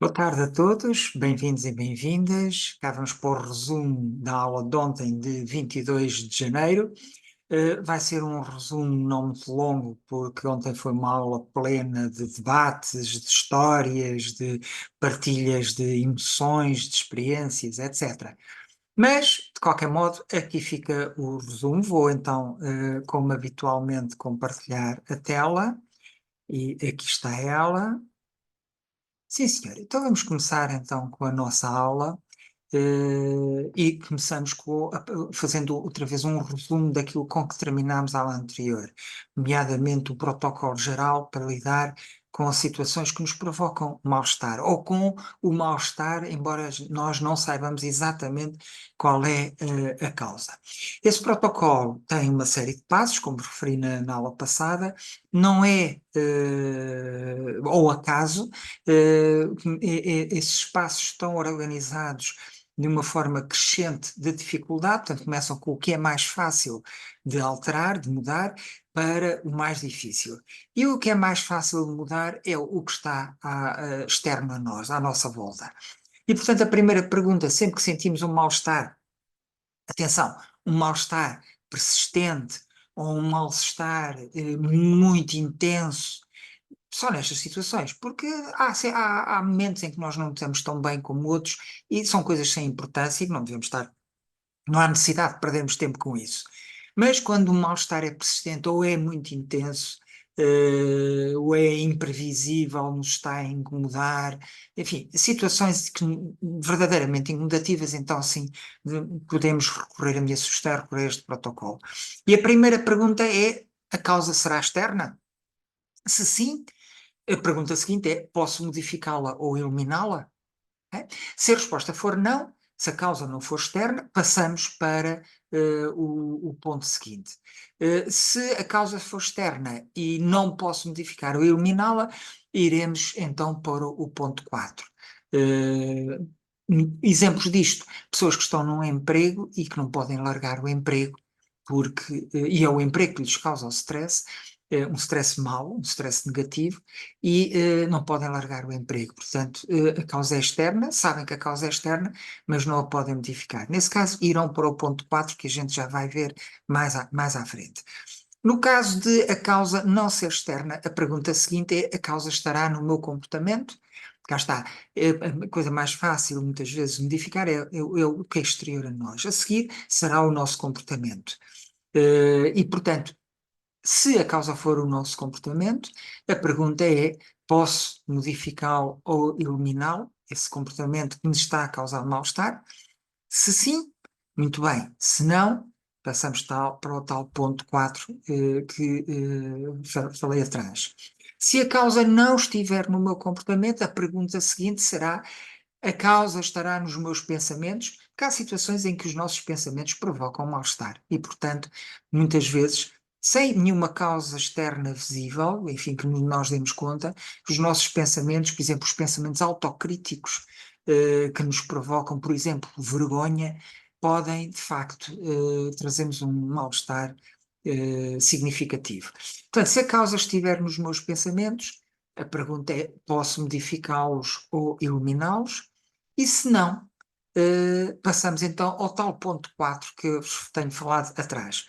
Boa tarde a todos, bem-vindos e bem-vindas. Cá vamos para o resumo da aula de ontem, de 22 de janeiro. Vai ser um resumo não muito longo, porque ontem foi uma aula plena de debates, de histórias, de partilhas de emoções, de experiências, etc. Mas, de qualquer modo, aqui fica o resumo. Vou então, como habitualmente, compartilhar a tela, e aqui está ela. Sim, senhor. Então vamos começar então com a nossa aula e começamos fazendo outra vez um resumo daquilo com que terminámos a aula anterior, nomeadamente o protocolo geral para lidar com as situações que nos provocam mal-estar, ou com o mal-estar, embora nós não saibamos exatamente qual é a causa. Esse protocolo tem uma série de passos, como referi na aula passada, não é ao acaso. Esses espaços estão organizados de uma forma crescente de dificuldade, portanto começam com o que é mais fácil de alterar, de mudar, para o mais difícil. E o que é mais fácil de mudar é o que está externo a nós, à nossa volta. E portanto a primeira pergunta, sempre que sentimos um mal-estar, atenção, um mal-estar persistente ou um mal-estar muito intenso, só nestas situações, porque há momentos em que nós não estamos tão bem como outros e são coisas sem importância e que não devemos estar, não há necessidade de perdermos tempo com isso. Mas quando o mal-estar é persistente ou é muito intenso, ou é imprevisível, nos está a incomodar, enfim, situações verdadeiramente incomodativas, então sim, podemos recorrer, a me assustar, recorrer a este protocolo. E a primeira pergunta é: a causa será externa? Se sim, a pergunta seguinte é: posso modificá-la ou eliminá-la? É? Se a resposta for não, se a causa não for externa, passamos para o ponto seguinte. Se a causa for externa e não posso modificar ou eliminá-la, iremos então para o ponto 4. Exemplos disto: pessoas que estão num emprego e que não podem largar o emprego e é o emprego que lhes causa o stress, um stress mau, um stress negativo, e não podem largar o emprego. Portanto, a causa é externa, sabem que a causa é externa, mas não a podem modificar. Nesse caso, irão para o ponto 4, que a gente já vai ver mais à frente. No caso de a causa não ser externa, a pergunta seguinte é: a causa estará no meu comportamento? Cá está. A coisa mais fácil, muitas vezes, de modificar é o que é exterior a nós. A seguir, será o nosso comportamento. E, portanto, se a causa for o nosso comportamento, a pergunta é: posso modificá-lo ou eliminá-lo, esse comportamento que nos está a causar mal-estar? Se sim, muito bem. Se não, passamos para o tal ponto 4 que falei atrás. Se a causa não estiver no meu comportamento, a pergunta seguinte será: a causa estará nos meus pensamentos? Porque há situações em que os nossos pensamentos provocam mal-estar e, portanto, muitas vezes, sem nenhuma causa externa visível, enfim, que nós demos conta, os nossos pensamentos, por exemplo, os pensamentos autocríticos, que nos provocam, por exemplo, vergonha, podem, de facto, trazer-nos um mal-estar significativo. Portanto, se a causa estiver nos meus pensamentos, a pergunta é: posso modificá-los ou eliminá-los? E se não, passamos então ao tal ponto 4 que eu vos tenho falado atrás.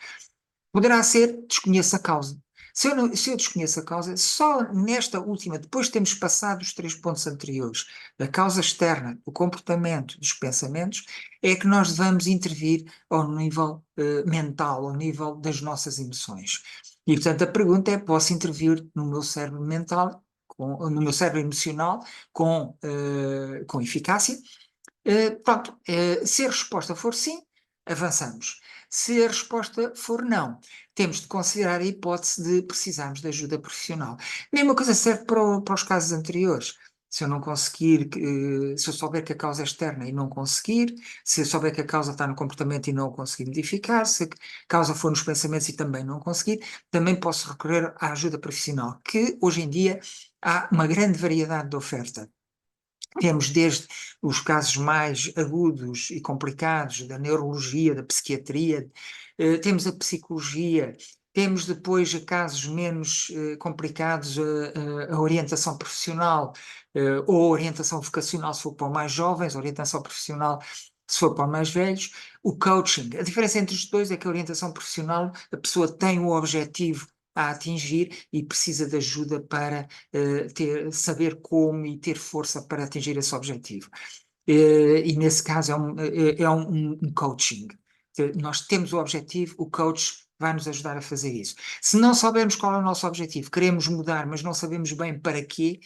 Poderá ser: desconheço a causa. Se eu desconheço a causa, só nesta última, depois de termos passado os 3 pontos anteriores, da causa externa, do comportamento, dos pensamentos, é que nós devemos intervir ao nível mental, ao nível das nossas emoções. E, portanto, a pergunta é: posso intervir no meu cérebro mental, no meu cérebro emocional, com eficácia? Pronto, se a resposta for sim, avançamos. Se a resposta for não, temos de considerar a hipótese de precisarmos de ajuda profissional. Mesma coisa serve para os casos anteriores. Se eu não conseguir, se eu souber que a causa é externa e não conseguir, se eu souber que a causa está no comportamento e não o conseguir modificar, se a causa for nos pensamentos e também não conseguir, também posso recorrer à ajuda profissional, que hoje em dia há uma grande variedade de oferta. Temos desde os casos mais agudos e complicados da neurologia, da psiquiatria, temos a psicologia, Temos depois casos menos complicados, a orientação profissional ou a orientação vocacional se for para os mais jovens, a orientação profissional se for para os mais velhos. O coaching, a diferença entre os dois é que a orientação profissional, a pessoa tem um objetivo a atingir e precisa de ajuda para saber como e ter força para atingir esse objetivo. E nesse caso é um coaching. Nós temos o objetivo, o coach vai nos ajudar a fazer isso. Se não soubermos qual é o nosso objetivo, queremos mudar, mas não sabemos bem para quê,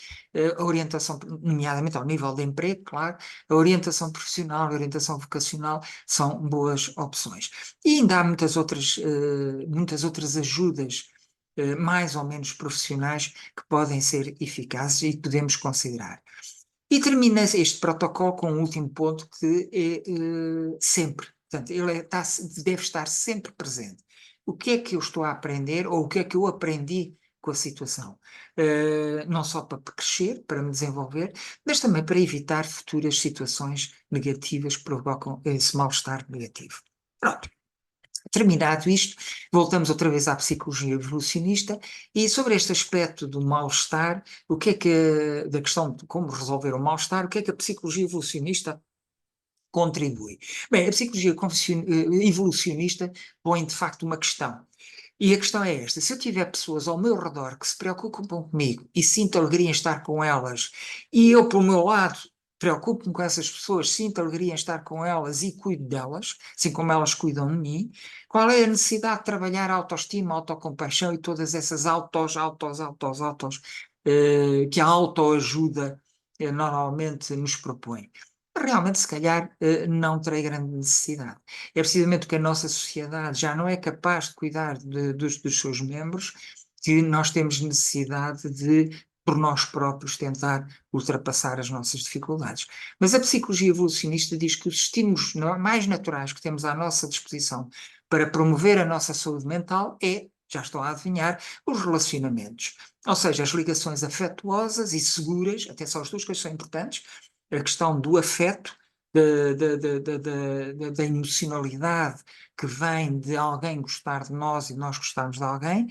a orientação, nomeadamente ao nível de emprego, claro, a orientação profissional, a orientação vocacional são boas opções. E ainda há muitas outras ajudas, mais ou menos profissionais, que podem ser eficazes e que podemos considerar. E termina este protocolo com um último ponto que é sempre, portanto, deve estar sempre presente. O que é que eu estou a aprender ou o que é que eu aprendi com a situação? Não só para crescer, para me desenvolver, mas também para evitar futuras situações negativas que provocam esse mal-estar negativo. Pronto. Terminado isto, voltamos outra vez à psicologia evolucionista e sobre este aspecto do mal-estar, da questão de como resolver o mal-estar, o que é que a psicologia evolucionista contribui? Bem, a psicologia evolucionista põe de facto uma questão. E a questão é esta: se eu tiver pessoas ao meu redor que se preocupam comigo e sinto alegria em estar com elas, e eu, pelo meu lado, preocupo-me com essas pessoas, sinto alegria em estar com elas e cuido delas, assim como elas cuidam de mim, qual é a necessidade de trabalhar a autoestima, a autocompaixão e todas essas que a autoajuda normalmente nos propõe? Realmente, se calhar, não terei grande necessidade. É precisamente que a nossa sociedade já não é capaz de cuidar dos seus membros, que nós temos necessidade de, por nós próprios, tentar ultrapassar as nossas dificuldades. Mas a psicologia evolucionista diz que os estímulos mais naturais que temos à nossa disposição para promover a nossa saúde mental já estão a adivinhar, os relacionamentos. Ou seja, as ligações afetuosas e seguras, atenção, as duas coisas são importantes, a questão do afeto, da emocionalidade que vem de alguém gostar de nós e nós gostarmos de alguém,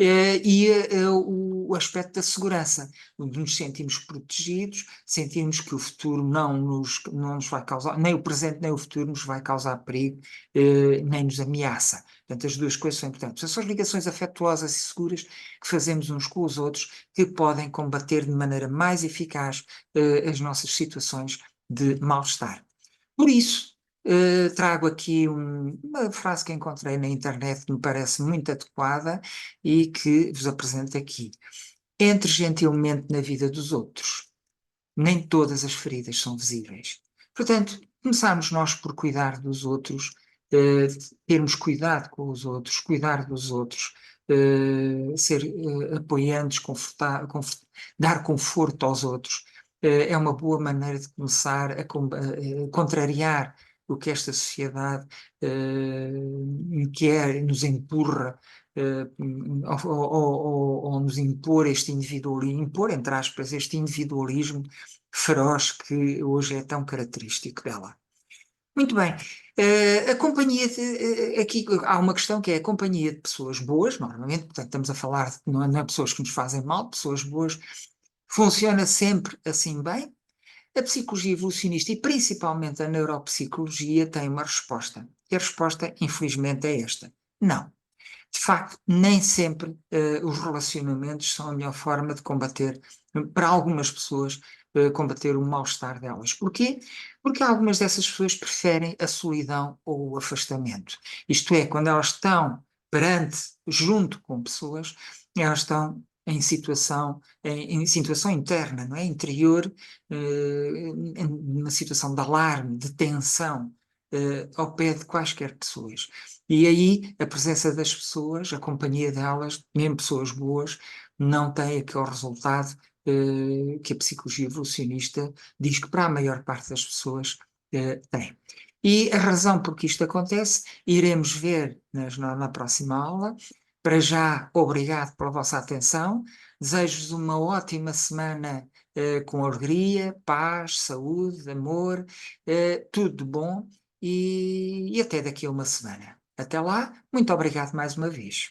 e o aspecto da segurança, de nos sentirmos protegidos, sentirmos que o futuro não nos vai causar, nem o presente nem o futuro nos vai causar perigo, nem nos ameaça. Portanto, as duas coisas são importantes. São as ligações afetuosas e seguras que fazemos uns com os outros que podem combater de maneira mais eficaz as nossas situações de mal-estar. Por isso, trago aqui uma frase que encontrei na internet que me parece muito adequada e que vos apresento aqui. Entre gentilmente na vida dos outros. Nem todas as feridas são visíveis. Portanto, começarmos nós por cuidar dos outros, termos cuidado com os outros, cuidar dos outros, ser apoiantes, dar conforto aos outros, é uma boa maneira de começar a contrariar o que esta sociedade quer, nos empurra, ou nos impor este individualismo, impor, entre aspas, este individualismo feroz que hoje é tão característico dela. Muito bem. A companhia aqui há uma questão que é a companhia de pessoas boas, normalmente, portanto, estamos a falar não é pessoas que nos fazem mal, pessoas boas, funciona sempre assim bem. A psicologia evolucionista e principalmente a neuropsicologia têm uma resposta. E a resposta, infelizmente, é esta: não. De facto, nem sempre os relacionamentos são a melhor forma de combater, para algumas pessoas, combater o mal-estar delas. Porquê? Porque algumas dessas pessoas preferem a solidão ou o afastamento. Isto é, quando elas estão junto com pessoas, elas estão em situação interna, não é? Interior, numa situação de alarme, de tensão, ao pé de quaisquer pessoas. E aí a presença das pessoas, a companhia delas, mesmo pessoas boas, não tem aquele resultado que a psicologia evolucionista diz que para a maior parte das pessoas tem. E a razão por que isto acontece, iremos ver na próxima aula. Para já, obrigado pela vossa atenção. Desejo-vos uma ótima semana com alegria, paz, saúde, amor, tudo de bom e até daqui a uma semana. Até lá, muito obrigado mais uma vez.